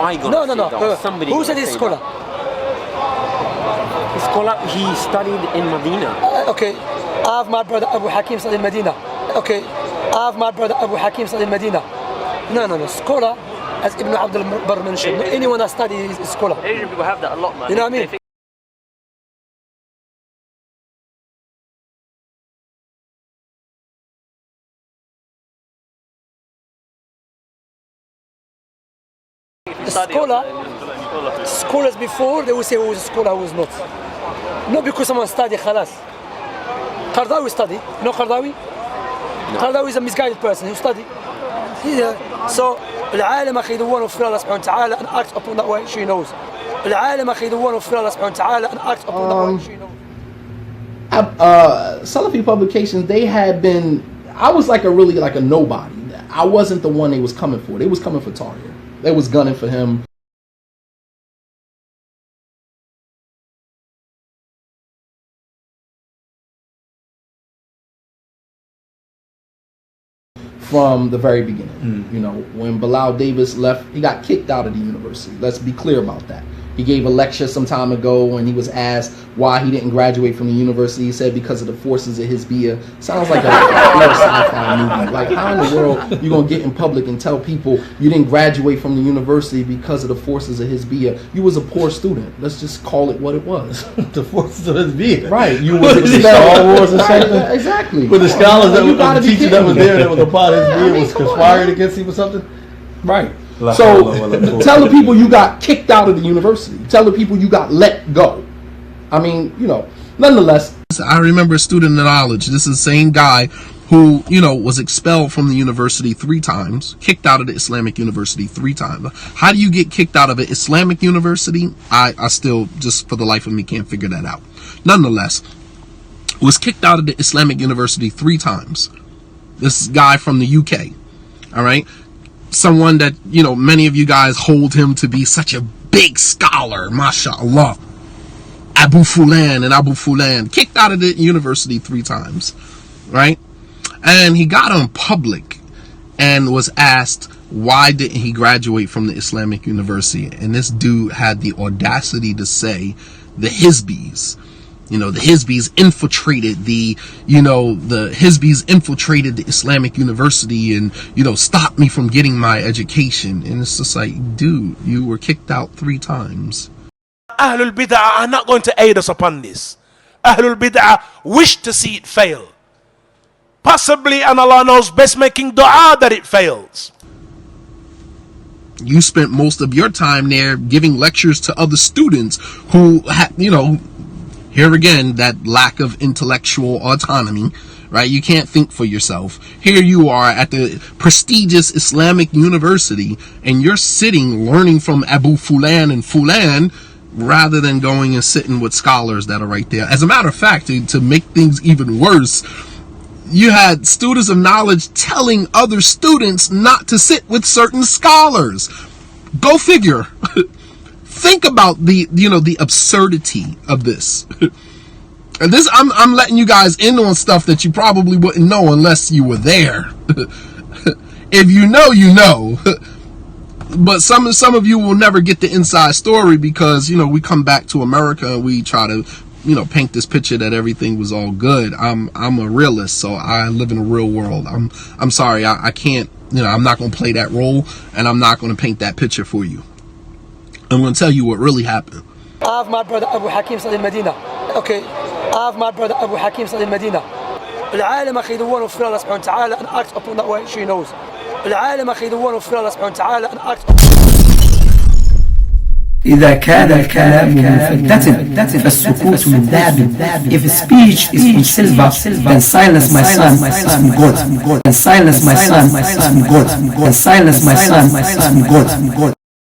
I got No. somebody Who said he's scholar? Scholar, he studied in Medina. Okay. I have my brother Abu Hakeem studied in Medina. Okay. I have my brother Abu Hakeem studied in Medina. No. Scholar, as Ibn Abdul Barr mentioned, anyone that studies is scholar. Asian people have that a lot, man. You know what I mean? Scholars before, they will say who is a scholar, who is not. Not because someone studied, khalas. Qardawi studied. You know Qardawi? No. Qardawi is a misguided person who studied. So, العالم أخي the one who fear Allah subhanahu wa ta'ala and acts upon that way she knows. العالم أخي the one who fear Allah subhanahu wa ta'ala and acts upon that way she knows. Salafi publications, they had been, I was like a nobody. I wasn't the one they was coming for. They was coming for Tahir. They was gunning for him. From the very beginning. You know, when Bilal Davis left, he got kicked out of the university. Let's be clear about that. He gave a lecture some time ago when he was asked why he didn't graduate from the university. He said because of the forces of Hizbiyah. Sounds like a sci-fi movie. Like, how in the world you gonna get in public and tell people you didn't graduate from the university because of the forces of Hizbiyah? You was a poor student. Let's just call it what it was. The forces of Hizbiyah. Right. You was expelled. Right, exactly. With the scholars that the teacher that was there that was a part of Hizbiyah was conspiring against him or something. Right. So tell the people you got kicked out of the university. Tell the people you got let go. I mean, you know, nonetheless. I remember a student of knowledge. This is the same guy who, you know, was expelled from the university 3 times, kicked out of the Islamic university 3 times. How do you get kicked out of an Islamic university? I still, just for the life of me, can't figure that out. Nonetheless, was kicked out of the Islamic university 3 times. This guy from the UK. All right. Someone that, you know, many of you guys hold him to be such a big scholar, mashallah. Abu Fulan, kicked out of the university 3 times, right? And he got on public and was asked, why didn't he graduate from the Islamic university? And this dude had the audacity to say, the Hizbis, you know, the Hizbis infiltrated the Islamic university and, you know, stopped me from getting my education. And it's just like, dude, you were kicked out 3 times. Ahlul Bid'ah are not going to aid us upon this. Ahlul Bid'ah wish to see it fail. Possibly, and Allah knows best, making dua that it fails. You spent most of your time there giving lectures to other students who had, you know, here again, that lack of intellectual autonomy, right? You can't think for yourself. Here you are at the prestigious Islamic university, and you're sitting learning from Abu Fulan and Fulan, rather than going and sitting with scholars that are right there. As a matter of fact, to make things even worse, you had students of knowledge telling other students not to sit with certain scholars. Go figure. Think about the absurdity of this. And this, I'm letting you guys in on stuff that you probably wouldn't know unless you were there. If you know, you know. But some of you will never get the inside story because, you know, we come back to America and we try to, you know, paint this picture that everything was all good. I'm a realist, so I live in a real world. I'm sorry, I can't, you know, I'm not going to play that role, and I'm not going to paint that picture for you. I'm going to tell you what really happened. I have my brother Abu Hakeem studied in Medina. Okay. I have my brother Abu Hakeem studied in Medina. العالم أخي the one who fear Allah subhanahu wa ta'ala and acts upon that way she knows. العالم أخي the one who fear Allah subhanahu wa ta'ala and acts إذا كان الكلام مفتتن فالسكوت من ذهب. If speech is from silver, then silence my son is from God. And silence my son is from God. And silence my son is from God.